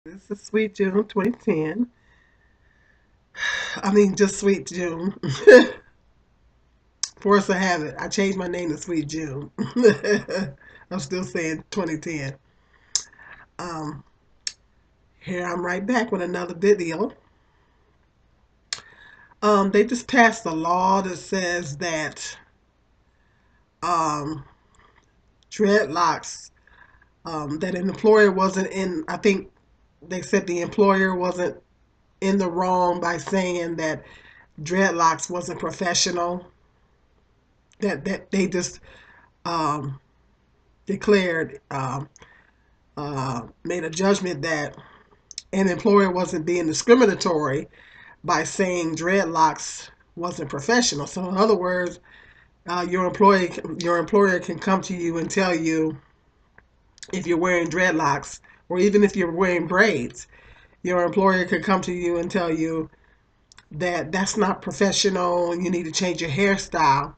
This is Sweet June 2010. I mean, just Sweet June. Force of habit. I changed my name to Sweet June. I'm still saying 2010. Um, Here I'm right back with another video. They just passed a law that says that um, dreadlocks, that an employer wasn't in, I think they said the employer wasn't in the wrong by saying that dreadlocks wasn't professional, that they just um, declared, made a judgment that an employer wasn't being discriminatory by saying dreadlocks wasn't professional. So, in other words, your employer can come to you and tell you if you're wearing dreadlocks, or even if you're wearing braids, your employer could come to you and tell you that that's not professional. You need to change your hairstyle,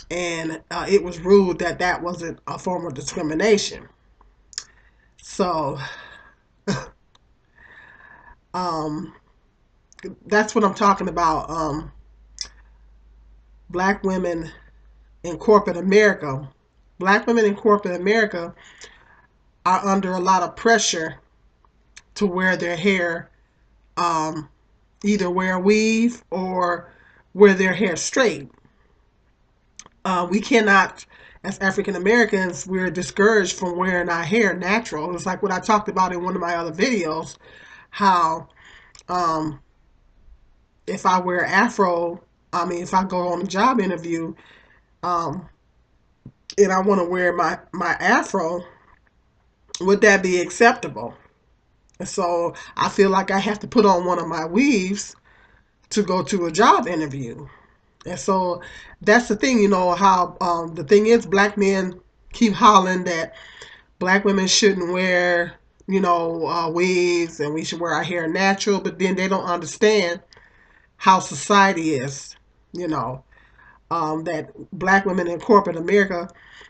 and it was ruled that that wasn't a form of discrimination. So, um, that's what I'm talking about. Black women in corporate America. Black women in corporate America are under a lot of pressure to wear their hair, um, either wear a weave or wear their hair straight. We cannot, as African Americans, we're discouraged from wearing our hair natural. It's like what I talked about in one of my other videos, how um, if I wear afro, I mean, if I go on a job interview, um, and I want to wear my afro, would that be acceptable? And so I feel like I have to put on one of my weaves to go to a job interview. And so that's the thing, how the thing is, black men keep hollering that black women shouldn't wear, weaves, and we should wear our hair natural, but then they don't understand how society is, you know, that black women in corporate America,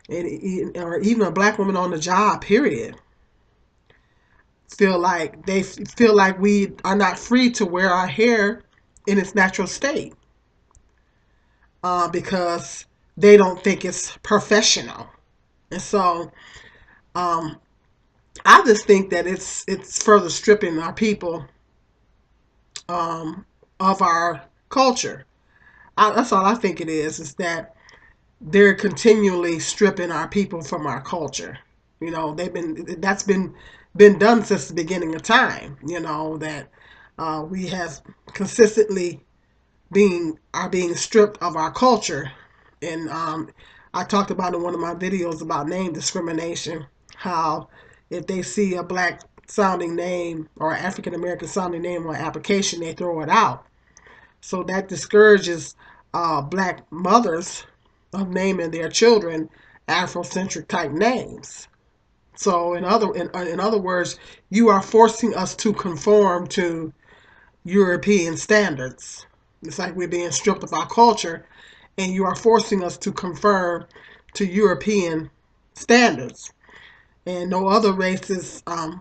or even a black woman on the job, period, feel like we are not free to wear our hair in its natural state, because they don't think it's professional. And so um, I just think that it's further stripping our people, of our culture. That's all I think it is that they're continually stripping our people from our culture. That's been done since the beginning of time. That we have consistently being stripped of our culture, and I talked about in one of my videos about name discrimination. How if they see a black sounding name or African American sounding name on an application, they throw it out. So that discourages black mothers of naming their children Afrocentric type names. So in other words, you are forcing us to conform to European standards. It's like we're being stripped of our culture, and you are forcing us to conform to European standards. And no other races, would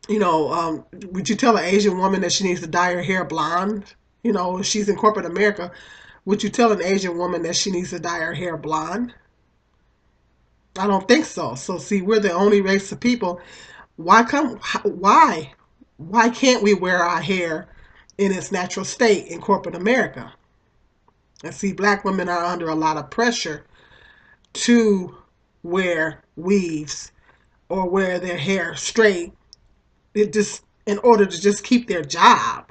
you tell an Asian woman that she needs to dye her hair blonde? If she's in corporate America, would you tell an Asian woman that she needs to dye her hair blonde? I don't think so. So see, we're the only race of people. Why? Why can't we wear our hair in its natural state in corporate America? And see, black women are under a lot of pressure to wear weaves or wear their hair straight. It just in order to just keep their job.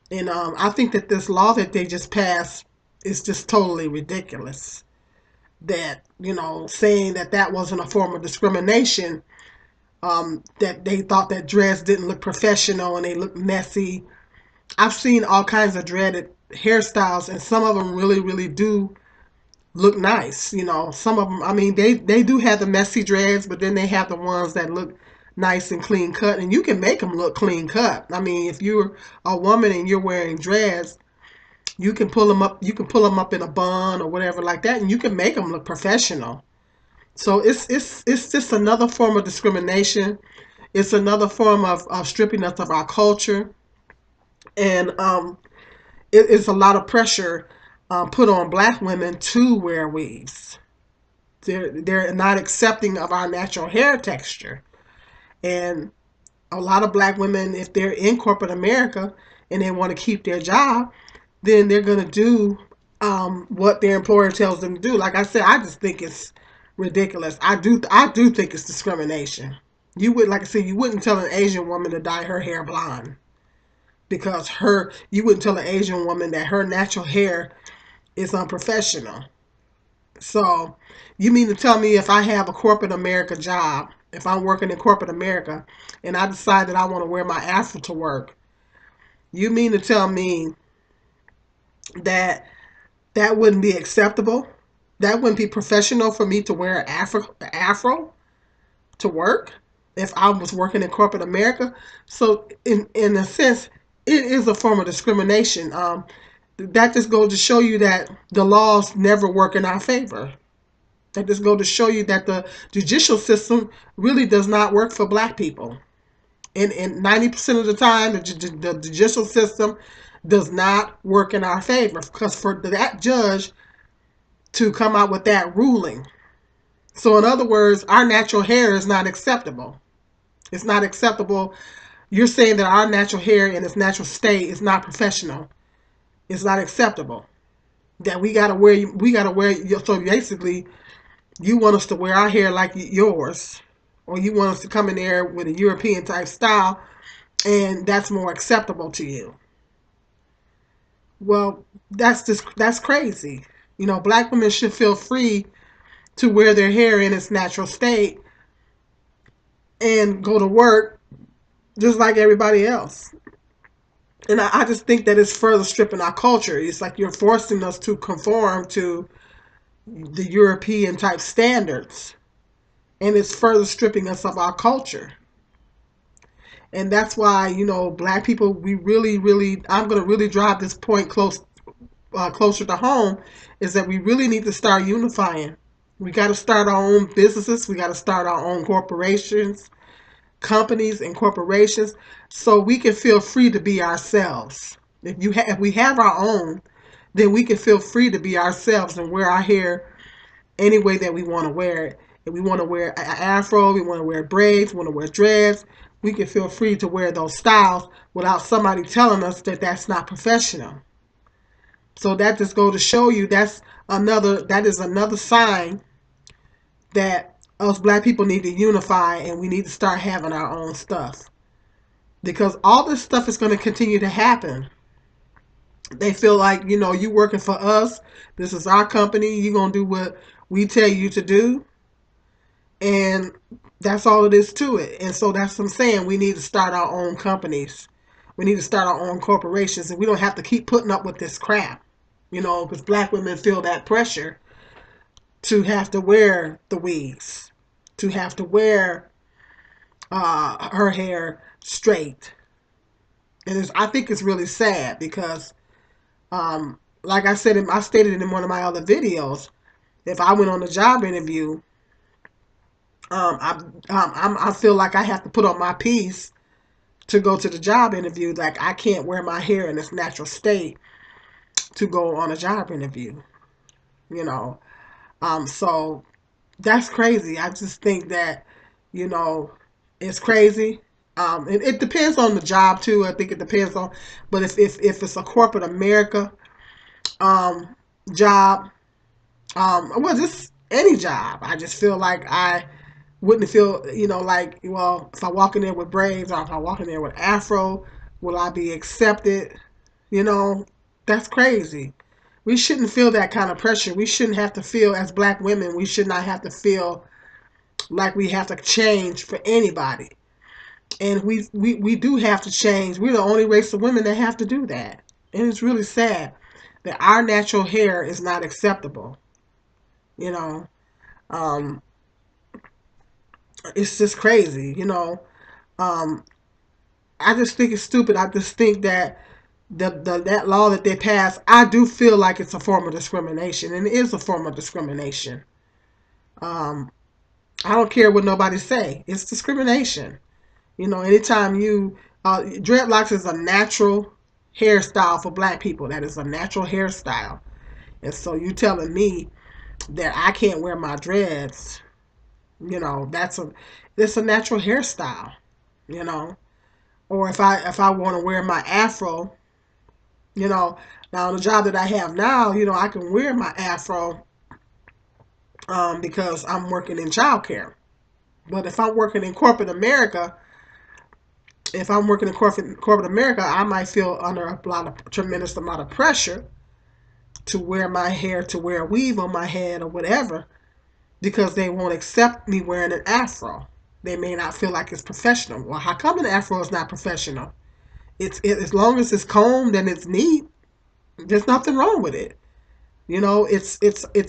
And I think that this law that they just passed is just totally ridiculous. That, saying that that wasn't a form of discrimination, that they thought that dreads didn't look professional and they looked messy. I've seen all kinds of dreaded hairstyles, and some of them really, really do look nice. Some of them, I mean, they do have the messy dreads, but then they have the ones that look nice and clean cut, and you can make them look clean cut. I mean, if you're a woman and you're wearing dreads, you can pull them up. You can pull them up in a bun or whatever like that, and you can make them look professional. So it's just another form of discrimination. It's another form of stripping us of our culture, and it's a lot of pressure put on black women to wear weaves. They're not accepting of our natural hair texture, and a lot of black women, if they're in corporate America and they want to keep their job, then they're going to do what their employer tells them to do. Like I said, I just think it's ridiculous. I do think it's discrimination. You would, like I said, you wouldn't tell an Asian woman to dye her hair blonde because you wouldn't tell an Asian woman that her natural hair is unprofessional. So you mean to tell me if I have a corporate America job, if I'm working in corporate America and I decide that I want to wear my afro to work, you mean to tell me that that wouldn't be acceptable? That wouldn't be professional for me to wear an afro to work if I was working in corporate America? So in a sense, it is a form of discrimination. That just goes to show you that the laws never work in our favor. That just goes to show you that the judicial system really does not work for black people. And 90% of the time, the judicial system does not work in our favor because for that judge to come out with that ruling. So, in other words, our natural hair is not acceptable. It's not acceptable. You're saying that our natural hair in its natural state is not professional. It's not acceptable. That we gotta wear. So basically, you want us to wear our hair like yours, or you want us to come in there with a European type style, and that's more acceptable to you. Well, that's crazy. Black women should feel free to wear their hair in its natural state and go to work just like everybody else. And I just think that it's further stripping our culture. It's like you're forcing us to conform to the European type standards, and it's further stripping us of our culture. And that's why, black people, we really, really, I'm going to really drive this point closer to home, is that we really need to start unifying. We got to start our own businesses. We got to start our own corporations, companies, and corporations, so we can feel free to be ourselves. If we have our own, then we can feel free to be ourselves and wear our hair any way that we want to wear it. If we want to wear an afro, we want to wear braids, we want to wear dreads, we can feel free to wear those styles without somebody telling us that that's not professional. So that just goes to show you that is another sign that us black people need to unify and we need to start having our own stuff. Because all this stuff is going to continue to happen. They feel like, you working for us. This is our company. You're going to do what we tell you to do. And that's all it is to it. And so that's what I'm saying. We need to start our own companies. We need to start our own corporations. And we don't have to keep putting up with this crap. Because black women feel that pressure to have to wear the weaves, to have to wear her hair straight. And I think it's really sad because, like I stated in one of my other videos, if I went on a job interview, I feel like I have to put on my piece to go to the job interview. Like I can't wear my hair in its natural state to go on a job interview. You know, so that's crazy. I just think that, you know, it's crazy. It depends on the job too. I think it depends on, but if it's a corporate America um, job, well, just any job, I just feel like I wouldn't feel, like, well, if I walk in there with braids or if I walk in there with afro, will I be accepted? You know, that's crazy. We shouldn't feel that kind of pressure. We shouldn't have to feel, as black women, we should not have to feel like we have to change for anybody. And we do have to change. We're the only race of women that have to do that. And it's really sad that our natural hair is not acceptable. You know, um, it's just crazy. Um, I just think it's stupid. I just think that that law that they passed, I do feel like it's a form of discrimination, and it is a form of discrimination. Um, I don't care what nobody say. It's discrimination. You know, anytime you dreadlocks is a natural hairstyle for black people. That is a natural hairstyle. And so you telling me that I can't wear my dreads, you know, it's a natural hairstyle, you know. Or if I want to wear my afro, you know, now the job that I have now, you know, I can wear my afro because I'm working in childcare. But if I'm working in corporate America, if I'm working in corporate America, I might feel under a tremendous amount of pressure to wear my hair, to wear a weave on my head or whatever, because they won't accept me wearing an afro. They may not feel like it's professional. Well, how come an afro is not professional? As long as it's combed and it's neat, there's nothing wrong with it. You know, it's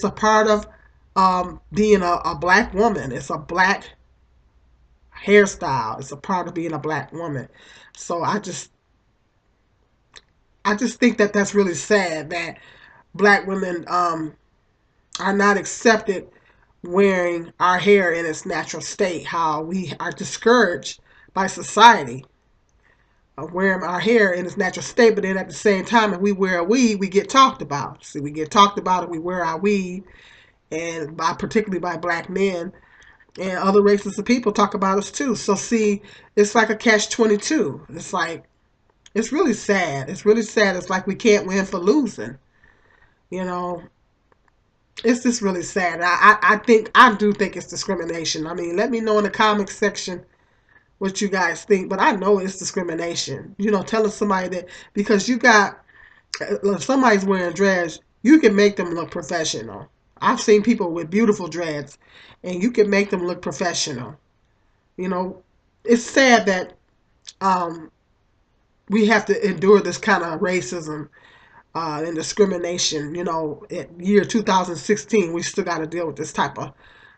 a part of being a black woman. It's a black hairstyle. It's a part of being a black woman. So I just think that that's really sad that black women are not accepted wearing our hair in its natural state. How we are discouraged by society of wearing our hair in its natural state, but then at the same time, if we wear a weave, we get talked about. See, we get talked about if we wear our weave, and particularly by black men and other races of people talk about us too. So see, it's like a catch-22. It's like it's really sad. It's really sad. It's like we can't win for losing. You know, it's just really sad. I do think it's discrimination. I mean, let me know in the comments section what you guys think, but I know it's discrimination. You know, telling somebody that because you got if somebody's wearing dreads, you can make them look professional. I've seen people with beautiful dreads, and you can make them look professional. You know, it's sad that um, we have to endure this kind of racism and discrimination. You know, in year 2016, we still got to deal with this type of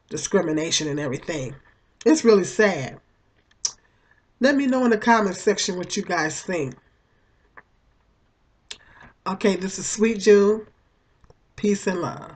discrimination and everything. It's really sad. Let me know in the comments section what you guys think. Okay, this is Sweet June. Peace and love.